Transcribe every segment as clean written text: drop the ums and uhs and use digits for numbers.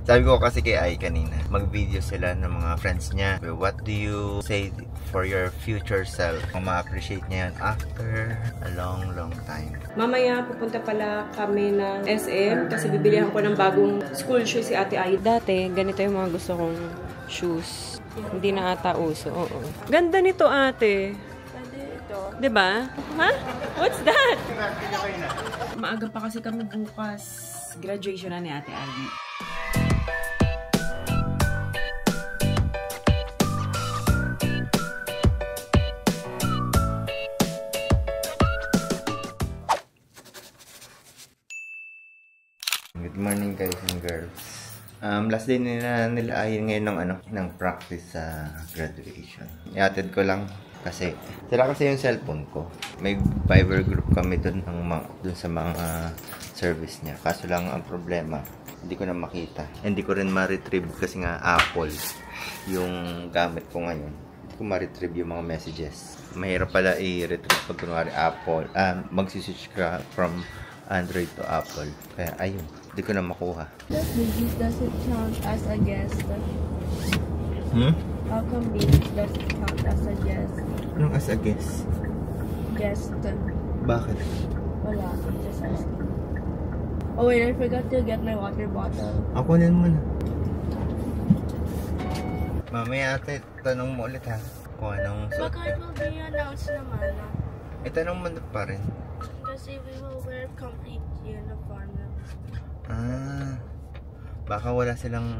Sabi ko kasi kay Ai kanina, mag-video sila ng mga friends niya. What do you say for your future self? Kung ma-appreciate niya yan after a long time. Mamaya pupunta pala kami ng SM kasi bibilihan ko ng bagong school shoes si Ate Ai. Dati, ganito yung mga gusto kong shoes. Hindi na ata uso. Oo. Ganda nito, ate. Ganda ito. Diba? Ha? What's that? Maaga pa kasi kami bukas. Graduation na ni Ate Ai. Good morning guys and girls. Last day nila Ai ngayon ng practice sa graduation. Iatid ko lang kasi sila kasi yung cellphone ko. May Viber group kami dun sa mga service niya. Kaso lang ang problema, hindi ko na makita. Hindi ko rin ma-retrieve kasi nga Apple yung gamit ko ngayon. Hindi ko ma-retrieve yung mga messages. Mahirap pala i-retrieve pag kunwari Apple. Magsiswitch ka from Android to Apple. Kaya ayun, hindi ko na makuha. Babies doesn't count as a guest. How come babies doesn't count as a guest? Anong as a guest? Guest. Bakit? Wala, I'm just asking. Oh wait, I forgot to get my water bottle. Ako din muna. Mamaya ate, tanong mo ulit ha. Kung anong suot Baka it will be announced naman. Tanong mo pa rin. Kasi we will wear complete uniform. Baka wala silang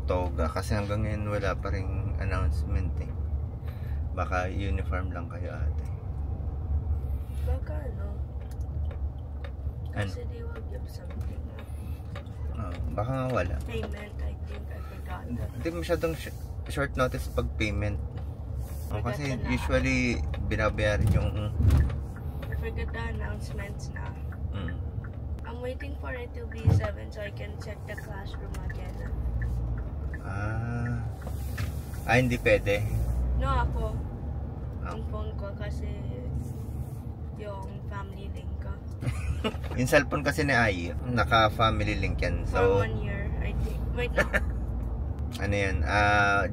toga kasi hanggang ngayon wala pa ring announcement eh. Baka uniform lang kayo ate. Baka kasi they will give something. Baka nga wala. Payment, I think, I forgot. Hindi masyadong short notice pag payment. Kasi usually binabayaran yung I forgot the announcements na. I'm waiting for it to be 7 so I can check the classroom again. Hindi pwede. No, ako. Ang phone ko kasi yung family link ko. Yung cellphone kasi ni Ai, naka-family link yan. So, for 1 year, I think. Wait, no. Ano yan,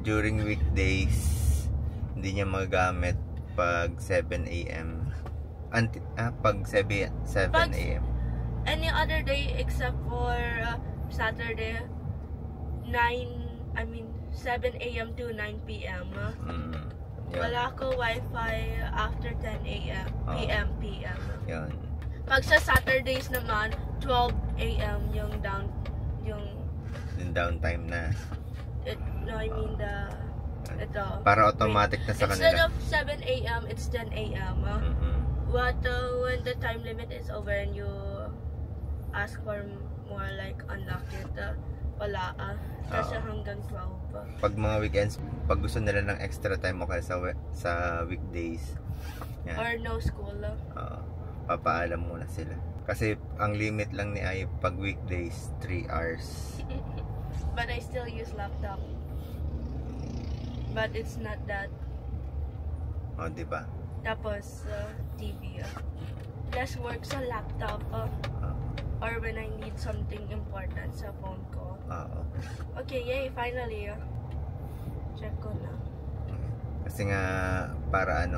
during weekdays, hindi niya magagamit pag 7 a.m. Pag 7 a.m. Any other day except for Saturday, 7 a.m. to 9 p.m. Wala ko wifi after 10 a.m. p.m. Yan. Pag sa Saturdays naman, 12 a.m. yung downtime na. Ito. Para automatic na sa Instead kanila. of 7 a.m., it's 10 a.m. But when the time limit is over and you ask for more like unlock it, wala kasi hanggang 12. Pag mga weekends, pag gusto nila ng extra time mo kaya sa weekdays. Yan. Or no school. Papaalam muna sila. Kasi ang limit lang ni Ai pag weekdays 3 hours. But I still use laptop. But it's not that. Diba? Tapos TV. Less work sa laptop. Or when I need something important sa phone ko. Okay, yay, finally. Check ko na. Kasi nga para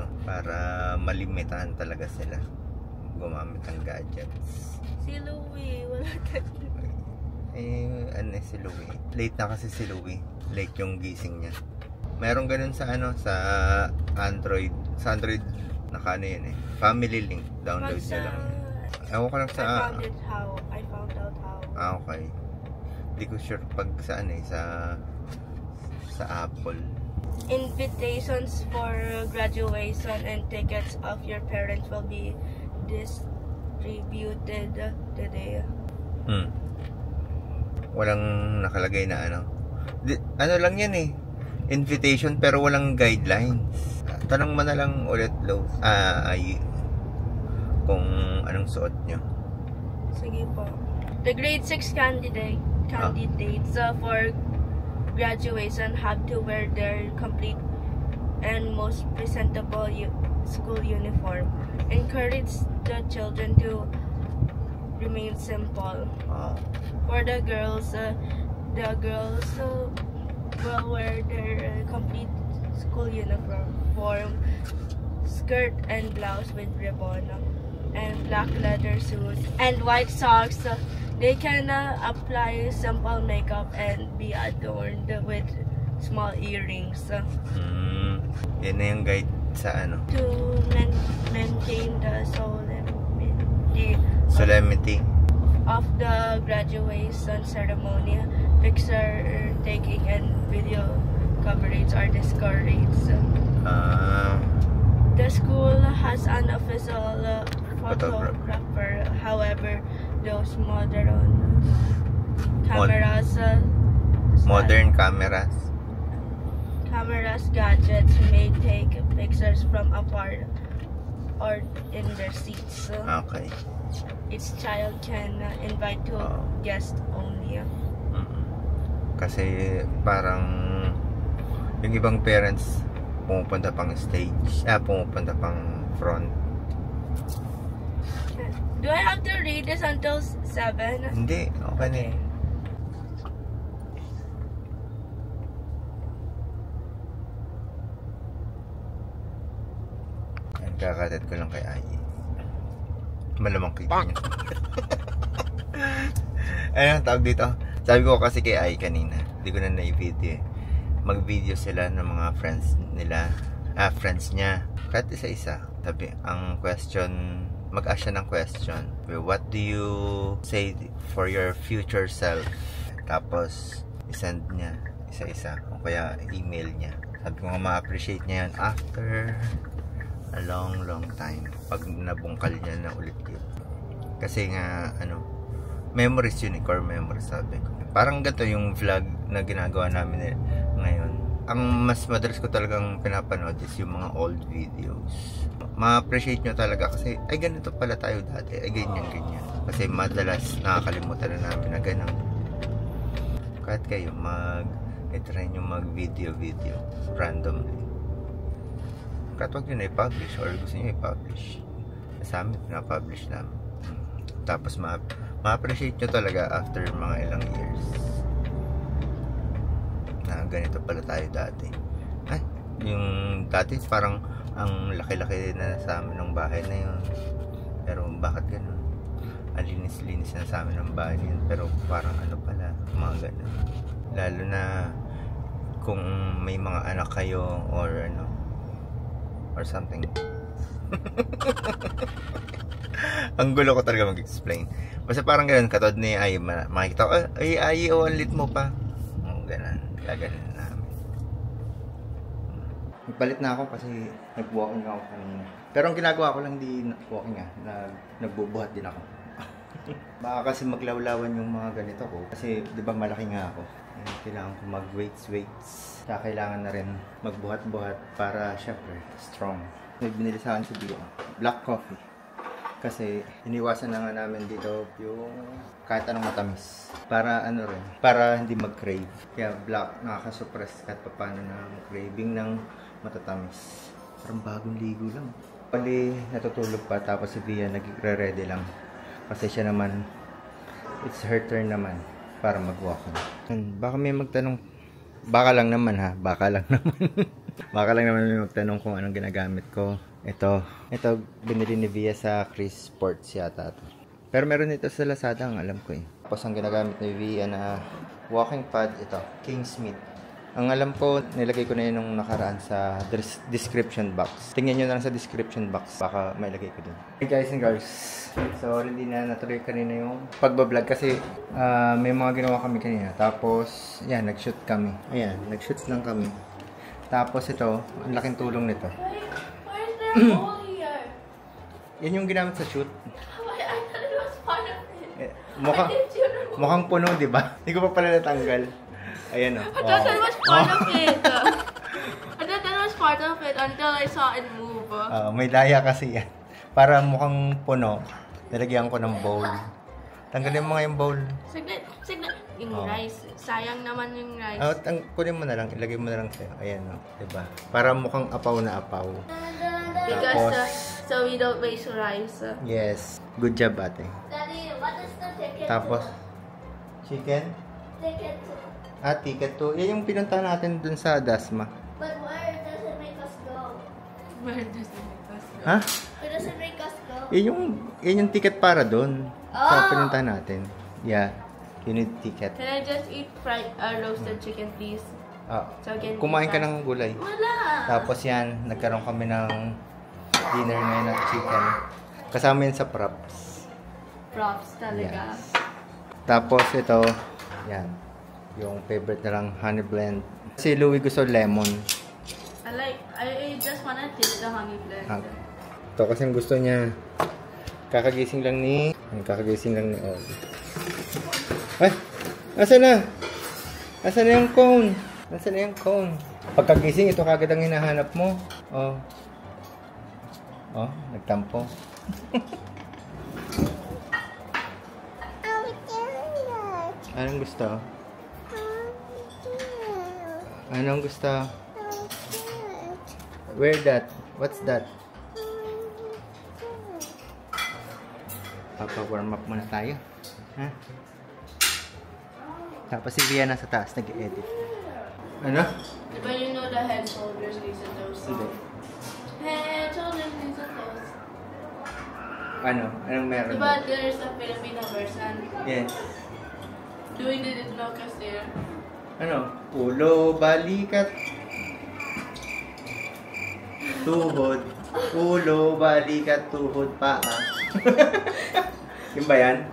malimitahan talaga sila gumamit ng gadgets. Si Louie, wala si Louie. Late na kasi si Louie. Late yung gising niya. Meron ganun sa Android. Sa Android yun eh. Family link. Download nyo lang. Ewan ko lang sa... I found out how. Okay. Hindi ko sure pag saan sa Apple. Invitations for graduation and tickets of your parents will be distributed today. Walang nakalagay na lang yan eh. Invitation pero walang guidelines. Tanong mo na lang ulit kung anong suot nyo. Sige po. The grade 6 candidates for graduation have to wear their complete and most presentable school uniform. Encourage the children to remain simple. For the girls will wear their complete school uniform, skirt and blouse with ribbon, and black leather shoes and white socks. They can apply simple makeup and be adorned with small earrings. Yan na yung guide sa ano? To maintain the solemnity of the graduation ceremony, picture taking and video coverage are discouraged. The school has an official photographer. However, those modern cameras gadgets may take pictures from apart or in their seats. Okay. Each child can invite two guests only. Kasi parang yung ibang parents pumupunta pang stage, pumupunta pang front. Do I have to read this until 7? Hindi, okay na eh. Kakatat ko lang kay Ayi. Malamang kita niya. Ayun, tawag dito. Sabi ko kasi kay Ayi kanina, hindi ko na na-video eh. Mag-video sila ng mga friends nila, friends niya. Kahit isa-isa. Tabi, ang question, mag-ask siya ng question. What do you say for your future self? Tapos, isend niya isa-isa. O kaya, email niya. Sabi ko nga ma-appreciate niya yun after a long time. Pag nabungkal niya na ulit yun. Kasi nga, memories yun, core memories sabi ko. Parang ganito yung vlog na ginagawa namin ngayon. Ang mas madalas ko talagang pinapanood is yung mga old videos. Ma-appreciate nyo talaga kasi, ay ganito pala tayo dati, ay ganyan. Kasi madalas nakakalimutan na namin na ganun. Kahit kayo, i-try nyo mag-video randomly. Kahit wag nyo na i-publish or gusto nyo i-publish. Sa amin, pinapublish namin. Tapos ma-appreciate nyo talaga after mga ilang years na ganito pala tayo dati. Ay, yung dati parang ang laki-laki na sa amin ng bahay na yun. Pero bakit ganun? Ang linis-linis na sa amin ng bahay na yun. Pero parang pala, mga ganun. Lalo na kung may mga anak kayo or or something. Ang gulo ko talaga mag-explain. Basta parang ganun, katod ni Ay, makikita ko, ay, ang lit mo pa. Ganun, gaganin namin. Nagpalit na ako kasi nag-walking ako kanina. Pero ang ginagawa ko lang di walking nagbubuhat din ako. Baka kasi maglawlawan yung mga ganito ko. Kasi di ba malaki nga ako. Kailangan ko mag-weights. Kaya kailangan na rin magbuhat-buhat para syempre strong. May binili sa akin si Bia, black coffee. Kasi iniwasan na nga namin dito yung kahit anong matamis. Para para hindi mag-crave. Kaya black, nakaka-suppress kahit paano ng craving ng matatamis. Parang bagong ligo lang. Pali natutulog pa tapos si Bia nagre-ready lang. Kasi siya naman, it's her turn naman para mag-walking. Baka may magtanong, baka lang naman baka lang naman may magtanong kung anong ginagamit ko. Ito binili ni Via sa Chris Sports yata to. Pero meron ito sa Lazada, ang alam ko eh. Tapos ang ginagamit ni Via na walking pad, ito, Kingsmith. Ang alam ko, nilagay ko na yun nung nakaraan sa description box. Tingnan nyo na lang sa description box, baka mailagay ko dun. Hey guys and girls, so hindi na natuloy kanina yung pagbablog kasi may mga ginawa kami kanina. Tapos, yan, nag-shoot kami. Ayan, nag-shoot lang kami. Tapos ito, ang laking tulong nito. Why is there a hole here? Yan yung ginamit sa shoot. I thought it was part of it. Mukhang puno, di ba? Hindi ko pa pala natanggal. Ayan o. I thought it was part of it. I thought that was part of it until I saw it move. May daya kasi yan. Para mukhang puno, nilagyan ko ng bowl. Tanggalin mo nga yung bowl. Siglit. Yung rice. Sayang naman yung rice. Kunin mo na lang, ilagay mo na lang sa'yo. Ayan o, diba? Para mukhang apaw na apaw. Because so we don't waste rice. Yes. Good job, ate. Daddy, what Tapos, chicken? Ticket to. Ticket to. Yan yung pinunta natin dun sa Dasma. But where does it make us go? Where does it make us go? Ha? Where does it make us go? Yan yung ticket para dun. Sa pinunta natin. Yeah. You need ticket. Can I just eat roasted chicken, please? So again, Kumain ka ng gulay. Wala. Tapos yan, nagkaroon kami ng dinner ngayon ng chicken. Kasama yun sa props. Props talaga. Yes. Tapos ito, yan. Yung favorite na lang, honey blend. Si Louie gusto lemon. I just wanna taste the honey blend. Ito kasi gusto niya. Kakagising lang ni Oli. Ay! Asan na? Asan na yung cone? Asan na yung cone? Pagkagising, ito kagad ang hinahanap mo. Oh, nagtampo. Anong gusto? Anong gusto? Where that? What's that? Papa-warm up muna tayo. Ha? Tapos si Via nasa taas, nag-edit. Ano? Diba you know the head, shoulders, knees, and toes song? Head, shoulders, knees, and toes. Ano? Anong meron? Diba there's a Filipino version? Yes. Louie didn't know kasi Ano? Ulo, balikat. Tuhod. Ulo, balikat, tuhod, paa. Yung ba yan?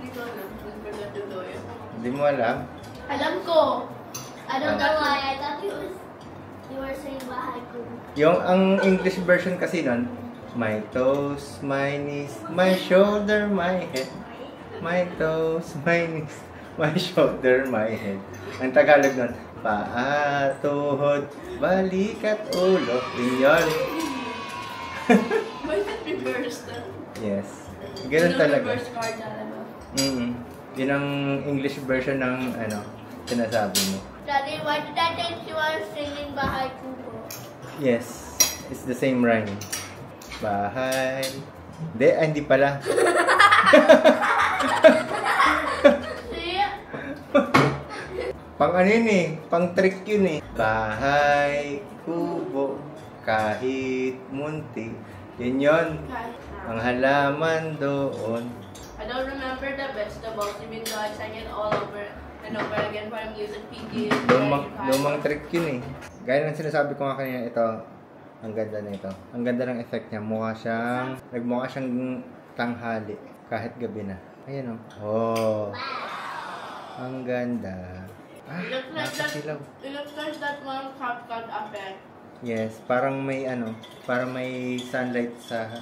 Hindi ko alam. Forgot to do it. Hindi mo alam? Alam ko! I don't know why. I thought you were saying bahay ko. Yung ang English version kasi nun, my toes, my knees, my shoulder, my head. My toes, my knees, my shoulder, my head. Ang Tagalog nun, paa, tuhod, balikat, ulo. Yun. Why is it reversed? Yes. Ganun talaga. Reverse card talaga. Yun ang English version ng sinasabi mo. Daddy, why did I think you were singing bahay ko? Yes. It's the same rhyme. Bahay. Hindi pala. See? Pang ano yun eh. Pang trick yun eh. Bahay, kubo, kahit munti. Yun yun. Ang halaman doon. I don't remember the vegetables even though I sang it all over and over again for music PG. Lumang trick yun eh. Gaya ng sinasabi ko nga kanina, ito. Ang ganda na ito. Ang ganda ng effect niya. Nagmukha siyang tanghali. Kahit gabi na. Ayan o. Oh. Ang ganda. Nakasilaw. It looks like that one CapCut effect. Yes, parang may sunlight sa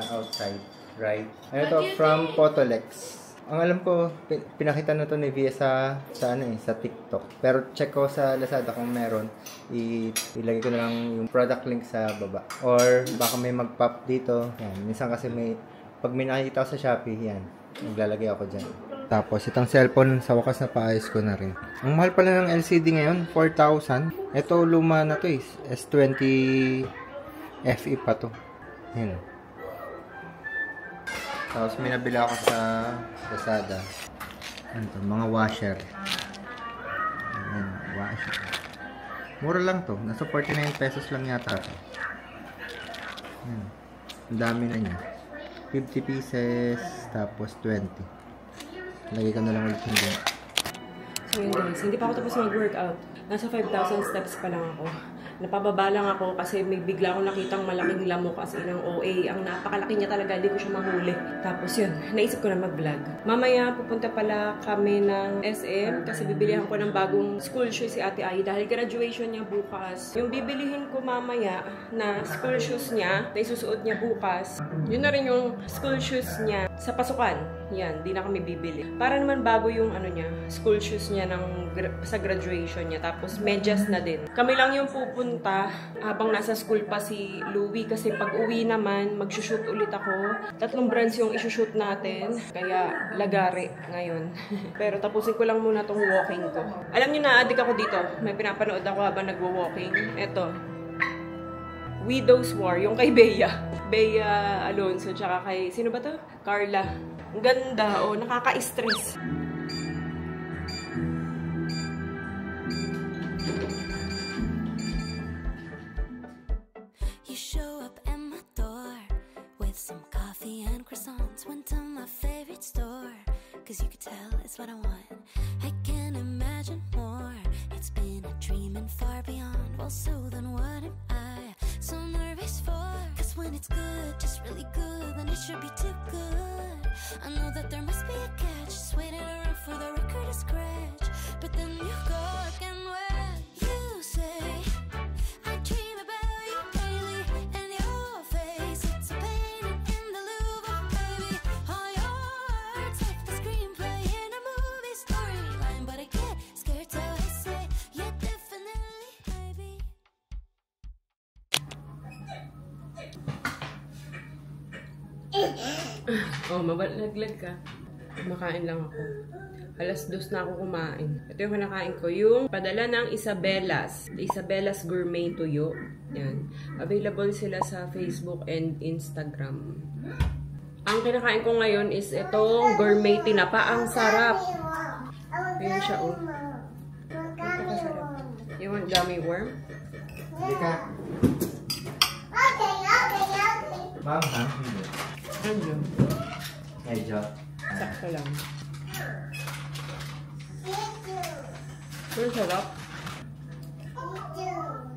outside, right? Ano to, from Photolex. Ang alam ko, pinakita na to ni Via sa TikTok. Pero check ko sa Lazada kung meron. Ilagay ko na lang yung product link sa baba. Or baka may mag-pop dito. Yan, minsan kasi pag may nakikita ko sa Shopee, yan, maglalagay ako dyan. Tapos, itong cellphone, sa wakas na paayos ko na rin. Ang mahal pala ng LCD ngayon, 4,000. Ito, luma na to eh. S20 FE pa to. Yan. Tapos, may nabila ako sa Lazada. Ano to? Mga washer. Ayan, washer. Mura lang to. Nasa 49 pesos lang yata to. Ayan. Ang dami na niya. 50 pieces, tapos 20. Lagay ko na lang ulit yung din. So yun guys, hindi pa ako tapos mag-workout. Nasa 5,000 steps pa lang ako. Napababa lang ako kasi may bigla akong nakitang malaking lamok as in ang OA. Ang napakalaki niya talaga, hindi ko siya mahuli. Tapos yun, naisip ko na mag-vlog. Mamaya pupunta pala kami ng SM kasi bibilihan ko ng bagong school shoes si Ate Ai dahil graduation niya bukas. Yung bibilihin ko mamaya na school shoes niya, na isusuot niya bukas, yun na rin yung school shoes niya sa pasukan. Yan, di na kami bibili. Para naman bago yung school shoes niya sa graduation niya. Tapos medyas na din. Kami lang yung pupunta habang nasa school pa si Louie kasi pag uwi naman, magsushoot ulit ako. 3 brands yung isushoot natin. Kaya lagari ngayon. Pero tapusin ko lang muna tong walking ko. Alam niyo na, addict ako dito. May pinapanood ako habang nagwo-walking. Eto. Widow's War, yung kay Bea. Bea Alonso, tsaka kay, sino ba to? Carla. Ang ganda. Oh, nakaka-stress. You show up at my door with some coffee and croissants. Went to my favorite store, cause you could tell it's what I want. I can't imagine more. It's been a dream and far beyond. Well, so then what am I so nervous for? Cause when it's good, just really good, then it should be too good. I know that there must be a catch, just waiting around for the record to scratch. But then you go again when you say I dream about you daily, and your face, it's a painting in the Louvre, baby. All your words like the screenplay in a movie storyline, but I get scared till I say, yeah, definitely, baby. Oh, mabalaglag ka. Kumakain lang ako. Alas 2 na ako kumain. Ito yung kinakain ko. Yung padala ng Isabella's. Isabella's Gourmet Tuyo. Yan. Available sila sa Facebook and Instagram. Ang kinakain ko ngayon is itong gourmet tinapa. Ang sarap. Ayan siya, oh. Napakasarap. You want gummy worm? Hindi ka. Ma'am, ha? Ano? Medyo. Sakto lang. Ang sarap.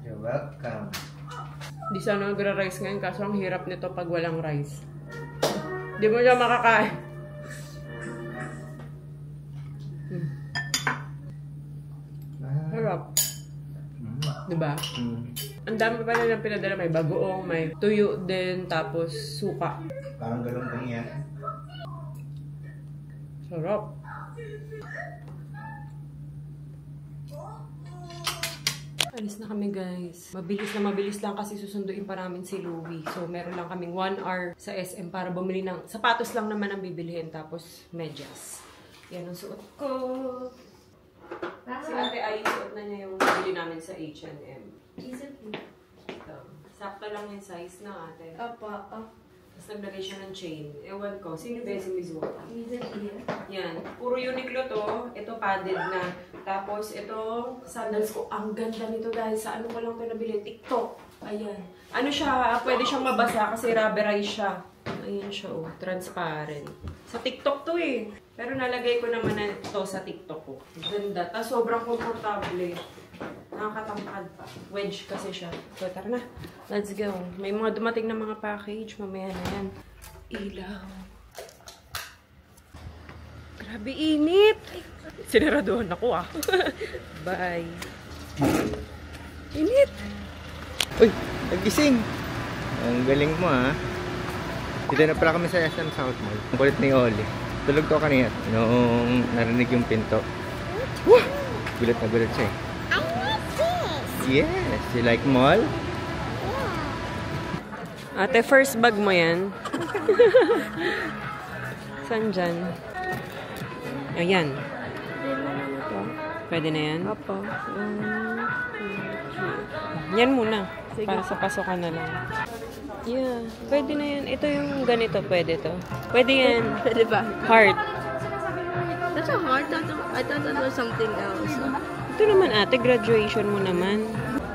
You're welcome. Di sana nagra-rice ngayon kaso ang hirap nito pag walang rice. Di mo siya makakain. Sarap. Diba? Ang dami pa nilang pinadala. May bagoong, may tuyo din, tapos suka. Parang galunggong yan. Sarap. Alis na kami, guys. Mabilis lang kasi susunduin pa namin si Louie. So, meron lang kaming 1 hour sa SM para bumili ng sapatos lang naman ang bibilihin. Tapos, medyas. Yan ang suot ko. Si ate ay suot na niya yung bili namin sa H&M. Ito. Sakto lang yung size na ate. Apa. Tapos naglagay siya ng chain. Ewan ko. Sino ba si Miss Wata? Yan. Puro Uniqlo to. Ito padded na. Tapos ito sandals ko. Ang ganda nito guys. Sa ano ko lang ito nabili? TikTok. Ayan. Ano siya? Pwede siyang mabasa kasi rubberized siya. Ayan siya oh. Transparent. Sa TikTok to eh. Pero nalagay ko naman na ito sa TikTok ko. Ganda. Tapos sobrang komportable. Nakakatangkad pa. Wedge kasi siya. So, tara na. Let's go. May mga dumating na mga package. Mamaya na yan. Ilaw. Grabe init. Sinaraduhan ako ah. Bye. Init. Uy! Nagising! Ang galing mo ah. Dito na pala kami sa SM South Mall. Ang kulit ni Oli. Tulog ko kanina nung narinig yung pinto. Wah! Gulat na gulat siya eh. Yes! You like mall? Ate, first bag mo yan. Saan dyan? Ayan. Pwede na yan? Opo. Yan muna. Para sa pasokan na lang. Yeah. Pwede na yan. Ito yung ganito. Pwede to. Pwede yan. Pwede ba? Heart. That's a heart? I thought that was something else. Ito naman ate, graduation mo naman.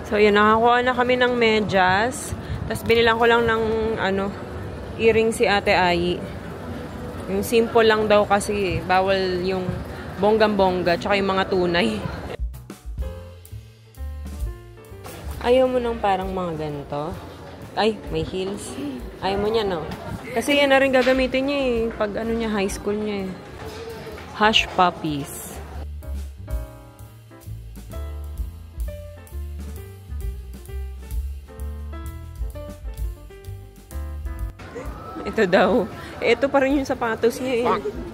So yun, nakakuha na kami ng medyas. Tapos binilang ko lang ng earring si Ate Ai. Yung simple lang daw kasi bawal yung bonggang-bongga tsaka yung mga tunay. Ayaw mo ng parang mga ganito? Ay, may heels. Ayaw mo niya, no? Kasi yan na rin gagamitin niya eh. Pag niya, high school niya eh. Hush Puppies. Ito daw. Ito pa rin yung sapatos niya eh.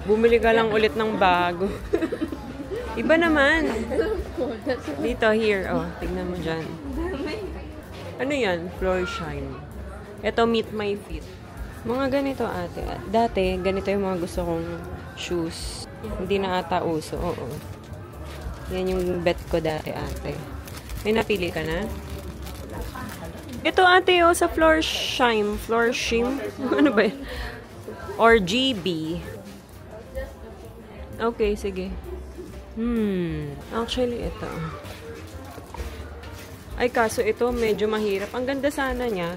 Bumili ka lang ulit ng bago. Iba naman. Dito, here. Oh, tignan mo dyan. Ano yan? Floor shine. Ito, meet my feet. Mga ganito ate. Dati, ganito yung mga gusto kong shoes. Hindi na ata uso. Oo. Yan yung bet ko dati ate. May napili ka na? Ito ate sa floor shine. Floor shim. Ano ba yun? Or GB. Okay, sige. Actually, ito. Ay, kaso ito, medyo mahirap. Ang ganda sana niya.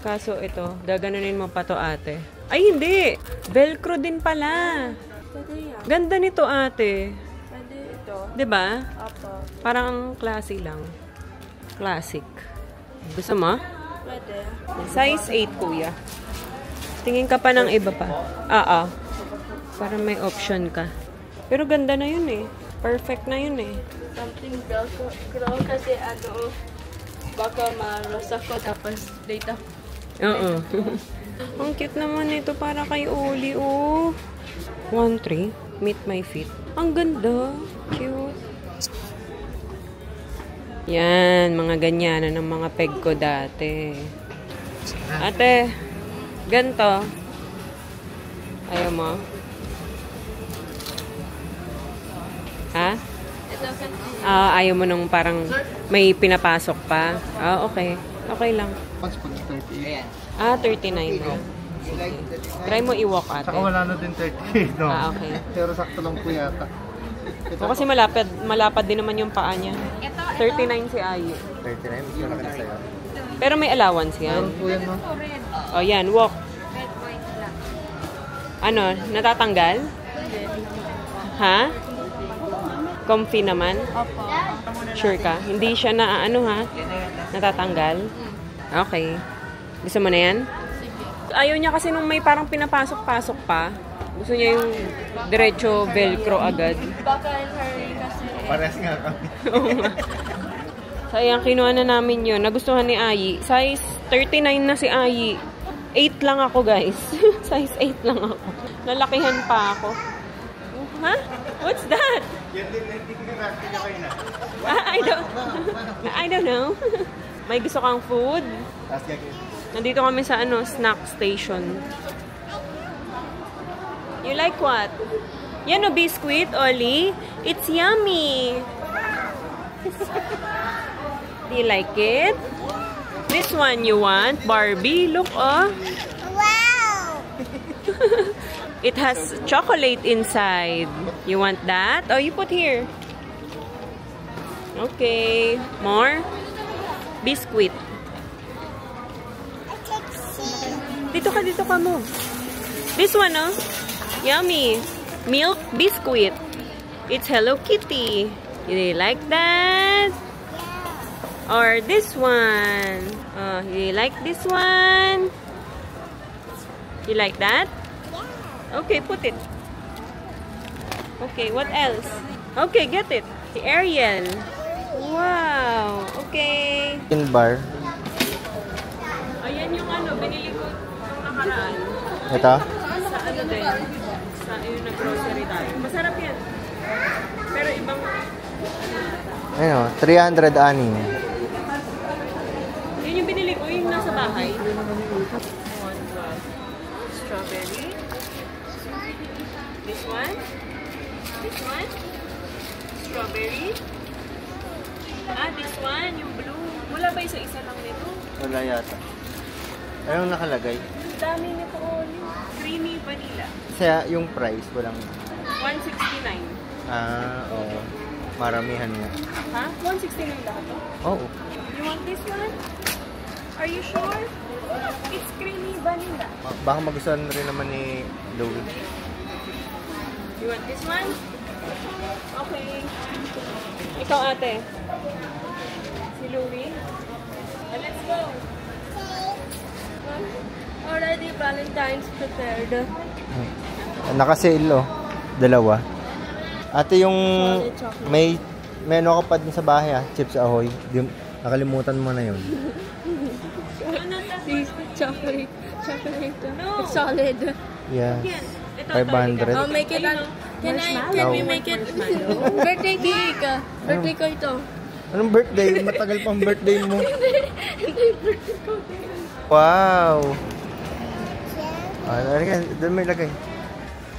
Kaso ito, gaganunin mo pa to, ate. Ay, hindi! Velcro din pala. Pwede yan. Ganda nito, ate. Pwede ito. 'Di ba? Apo. Parang classy lang. Classic. Gusto mo? Pwede. Size 8, kuya. Tingin ka pa ng iba pa. Para may option ka. Pero ganda na yun eh. Perfect na yun eh. Something velcro kasi ano, baka maros ako tapos data. Oo. Ang cute naman ito para kay Oli, oh. 1-3. Meet my feet. Ang ganda. Cute. Yan, mga ganyan ng mga peg ko dati. Ate, ganito. Ayaw mo? Ha? Ito kasi. Ayaw mo nung parang may pinapasok pa? Okay. Okay lang. 39 na. Sige. Try mo i-walk, ate. Saka wala na din 38, no? Okay. Pero sakto lang po yata. O kasi malapad din naman yung paa niya. 39 si Ayu. 39, mas malaki na sa'yo. Pero may allowance yan. Meron po yan, no? O yan, walk. Ano, natatanggal? Ha? Comfy naman? Sure ka? Hindi siya na natatanggal? Okay. Gusto mo na yan? Ayaw niya kasi nung may parang pinapasok-pasok pa. Gusto niya yung diretso velcro agad. Baka in hurry kasi. Pares nga kami. Oo nga. So, ayan, kinuha na namin yun. Nagustuhan ni Ayi. Size 39 na si Ayi. 8 lang ako, guys. Size 8 lang ako. Lalakihan pa ako. Ha? What's that? I don't know. May gusto kang food? Nandito kami sa snack station. You like what? Yan o, biscuit, Oli. It's yummy. Do you like it? This one you want? Barbie? Look, oh. Wow! It has chocolate inside. You want that? Oh, you put here. Okay. More? Biscuit. Dito ka mo. This one, oh. Yummy. Milk biscuit. It's Hello Kitty. You like that? Or this one. You like this one? You like that? Okay, put it. Okay, what else? Okay, get it. The Ariel. Wow. Okay. In bar. Ayan yung binili ko nung nakaraan. Ito? Sa din. Sa yung nag-grocery tayo. Masarap yan. Pero ibang Ano, 300 ani. Yun yung binili ko, yung nasa bahay. Strawberry. This one. This one. Strawberry. This one, yung blue. Wala ba isa-isa lang nito? Wala yata. Anong nakalagay? Ang dami nito. Creamy vanilla. Kaya yung price, walang... 169. Oo. Maramihan nga. Ha? 169 lahat to? Oo. You want this one? Are you sure? It's creamy vanilla. Baka magustuhan rin naman ni Louie. You want this one? Okay. Ikaw, ate. Si Louie. Let's go. Already Valentine's prepared. Naka-sale, oh. Dalawa. Ate, yung may ano ka pa din sa bahay, Chips Ahoy. Nakalimutan mo na yun. Chocolate. No. It's solid. Yeah. Ito, 500. I'll make it can we make it birthday cake? Birthday ko ito. Anong birthday? Matagal pang birthday mo. Wow! Doon may lagay.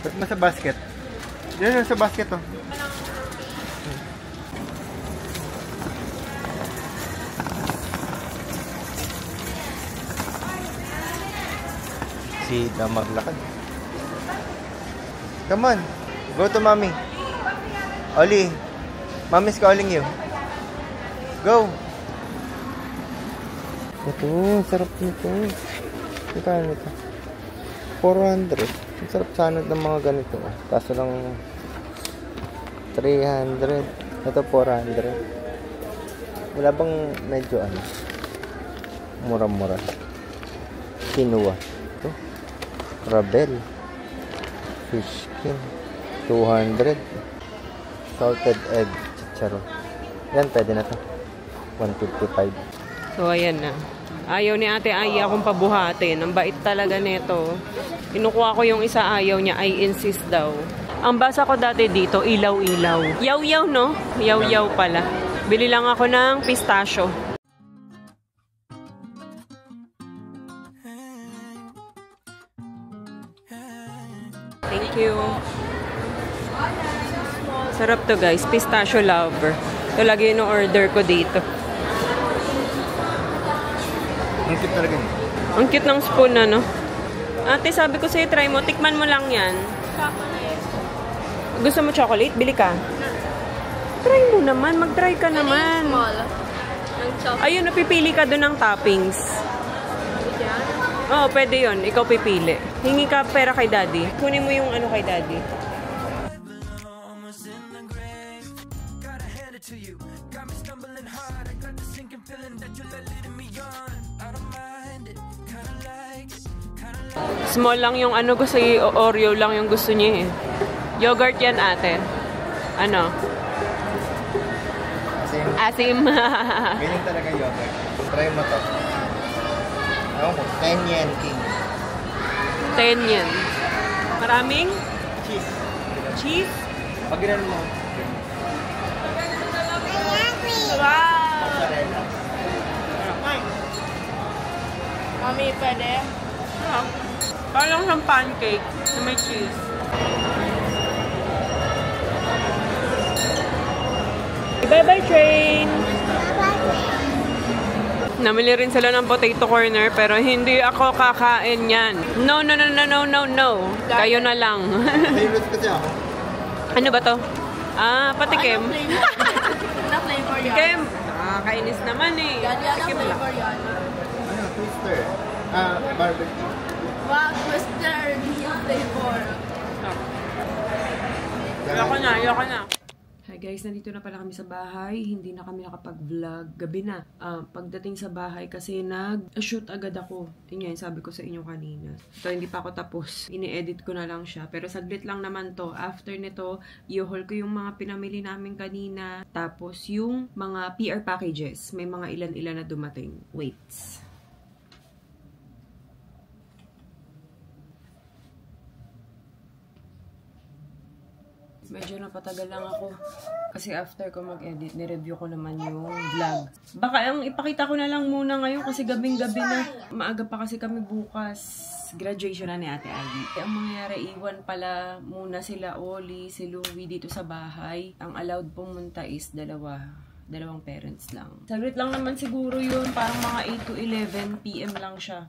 Ba't mo sa basket? Doon sa basket, oh. Si na maglakad. Come on. Go to mommy. Oli, mommy's calling you. Go. Ito, sarap nito. Magkano ito? 400. Ang sarap sana ng mga ganito. Kaso lang 300. Ito 400. Wala bang medyo ano? Mura-mura. Quinoa. Ito. Rabel. Fish skin. 200. Salted egg. Chicharon. Yan, pwede na to. 155. So, ayan na. Ayaw ni Ate Ay akong pabuhatin. Ang bait talaga nito. Kinukuha ko yung isa, ayaw niya. I insist daw. Ang basa ko dati dito, ilaw-ilaw. Yaw-yaw, no? Yaw-yaw pala. Bili lang ako ng pistachio. Thank you. Sarap to guys. Pistachio lover. Ito lagi yung order ko dito. Ang cute talaga niya. Ang cute ng spoon, ano? Ate, sabi ko sa'yo, try mo. Tikman mo lang yan. Gusto mo chocolate? Bili ka. Try mo naman. Mag-try ka naman. Ayun, napipili ka doon ng toppings. Oo, pwede yun. Ikaw pipili. Hingi ka pera kay daddy. Kunin mo yung ano kay daddy. Small lang yung ano gusto, Oreo lang yung gusto niya eh. Yogurt yan ate. Ano? Asim. Ganyan talaga yogurt. Try mo to. Ako mo, 10 yen king. 10 yen. Maraming? Cheese. Cheese? Pag ginan mo. Wow! Mozzarella. Mami, pwede? Parang siyang pancake na may cheese. Bye-bye train! Namili rin sila ng potato corner pero hindi ako kakain yan. No, no, no, no, no, no, no. Kayo na lang. Favorite kasi ako. Ano ba to? Ah, patikim. Na flavor yan. Tikim. Ah, kainis naman eh. Yan ang Tikim lang. flavor yan. Ano, twister. Barbecue. Wow, twister. Yung flavor. Ayoko na, ayoko na. Hi guys, nandito na pala kami sa bahay. Hindi na kami nakapag-vlog. Gabi na. Pagdating sa bahay kasi nag-shoot agad ako. Yun yan, sabi ko sa inyo kanina. So, hindi pa ako tapos. Ini-edit ko na lang siya. Pero saglit lang naman to. After nito, i-haul ko yung mga pinamili namin kanina. Tapos yung mga PR packages. May mga ilan-ilan na dumating. Wait. Medyo napatagal lang ako. Kasi after ko mag-edit, ni-review ko naman yung vlog. Baka ang ipakita ko na lang muna ngayon kasi gabing-gabi na. Maaga pa kasi kami bukas. Graduation na ni Ate Ivy. Ang mangyayari, iwan pala muna sila Oli, si Louie dito sa bahay. Ang allowed pumunta is dalawang parents lang. Saglit lang naman siguro yun. Parang mga 8 to 11 PM lang siya.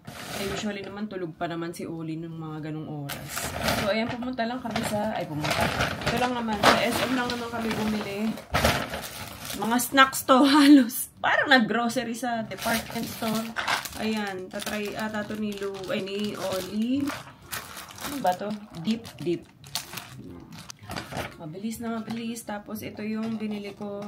Usually naman tulog pa naman si Oli nung mga ganong oras. So, ayan, pumunta lang kami sa... Ito lang naman. Sa SM lang naman kami bumili. Mga snacks to halos. Parang nag-grocery sa department store. Ayan. Tatry ata to ni Oli. Ano ba to? Deep. Mabilis na mabilis. Tapos, ito yung binili ko.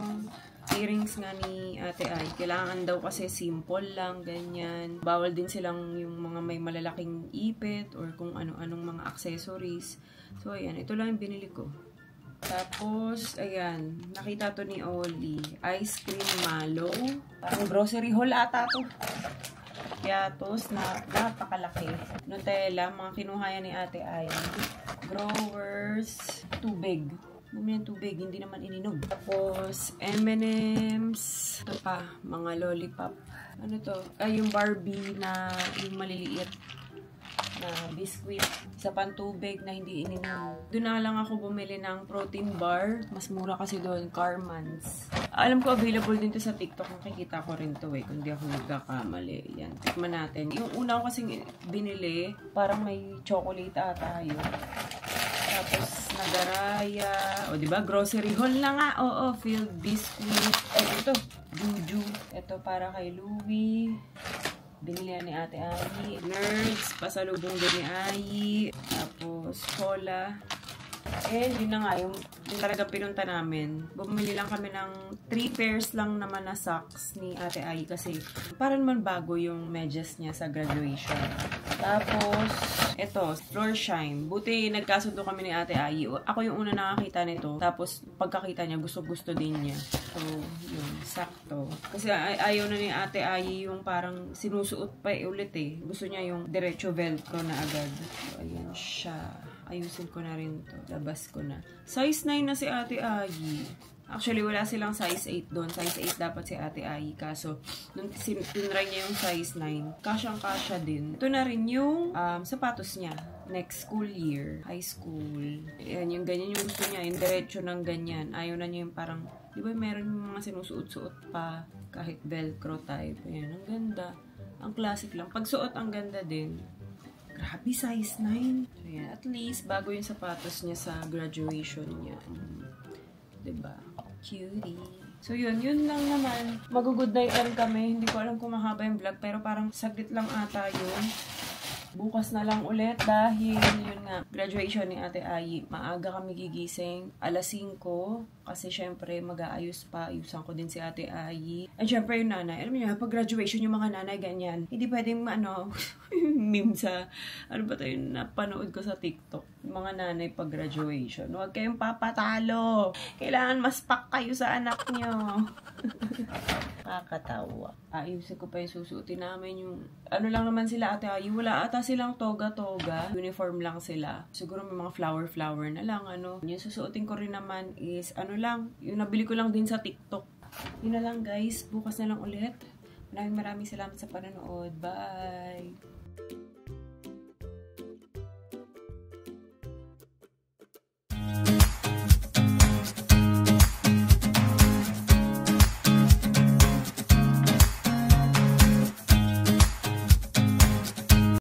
Earrings nga ni Ate Ay. Kailangan daw kasi simple lang, ganyan. Bawal din silang yung mga may malalaking ipit or kung ano-anong mga accessories. So, ayan. Ito lang yung binili ko. Tapos, ayan. Nakita to ni Oli. Ice cream malo. Parang grocery haul ata to. Piatos na napakalaki. Nutella. Mga kinuha yan ni Ate Ay. Growers. Tubig. Bumili ng tubig, hindi naman ininom. Tapos, M&M's. Ito pa, mga lollipop. Ano to? Ay, yung Barbie na yung maliliit na biscuit. Isa pang tubig na hindi ininom. Doon na lang ako bumili ng protein bar. Mas mura kasi doon, Carman's. Alam ko, available din to sa TikTok. Nakikita ko rin to eh, kung di ako nagkakamali. Yan, tikman natin. Yung una ko kasing binili, parang may chocolate ata yun. Tapos, Nagaraya. O, diba? Grocery haul na nga. Oo, filled biscuit. Ay, ito. Juju. Ito para kay Louie. Binili ni Ate Ayi. Nerds. Pasalubong din ni Ayi. Tapos, cola. And yun na nga, yung talaga pinunta namin. Bumili lang kami ng 3 pairs lang naman na socks ni Ate Ayi kasi para naman bago yung medyas niya sa graduation. Tapos, eto, floor shine. Buti nagkasundo kami ni Ate Ayi. Ako yung una nakakita nito. Tapos, pagkakita niya, gusto-gusto din niya. So, yun, sakto. Kasi ayaw na ni Ate Ayi yung parang sinusuot pa ulit eh. Gusto niya yung diretso velcro na agad. So, ayan siya. Ayusin ko na rin to. Labas ko na. Size 9 na si Ate Ayi. Actually, wala silang size 8 doon. Size 8 dapat si Ate Ayi. Kaso, nung tinry niya yung size 9, kasyang-kasya din. Ito na rin yung sapatos niya. Next school year. High school. Ayan, yung ganyan yung gusto niya. Yung diretso ng ganyan. Ayaw na niya yung parang, di ba meron yung mga sinusuot-suot pa. Kahit velcro type. Ayan, ang ganda. Ang classic lang. Pag suot, ang ganda din. Grabe, size 9. So, yan. At least, bago yung sapatos niya sa graduation niya. Diba? Cutie. So, yun lang naman. Mag-good night kami. Hindi ko alam kung mahaba yung vlog, pero parang saglit lang ata yun. Bukas na lang ulit dahil yun nga, graduation ni Ate Ayi. Maaga kami gigising, alas 5 kasi syempre mag-aayos pa, ayusan ko din si Ate Ayi. And syempre yung nanay, alam niyo, pag graduation yung mga nanay ganyan, hindi pwedeng meme sa, ano ba ito yung napanood ko sa TikTok, yung mga nanay pag graduation. Huwag kayong papatalo. Kailangan mas pak kayo sa anak niyo. Kakatawa. Ayusin ko pa yung susuotin namin yung, ano lang naman sila Ate Ayi, wala ata silang toga-toga. Uniform lang sila. Siguro may mga flower-flower na lang, ano. Yung susuotin ko rin naman is, ano lang, yung nabili ko lang din sa TikTok. Yun na lang guys, bukas na lang ulit. Maraming salamat sa panonood. Bye!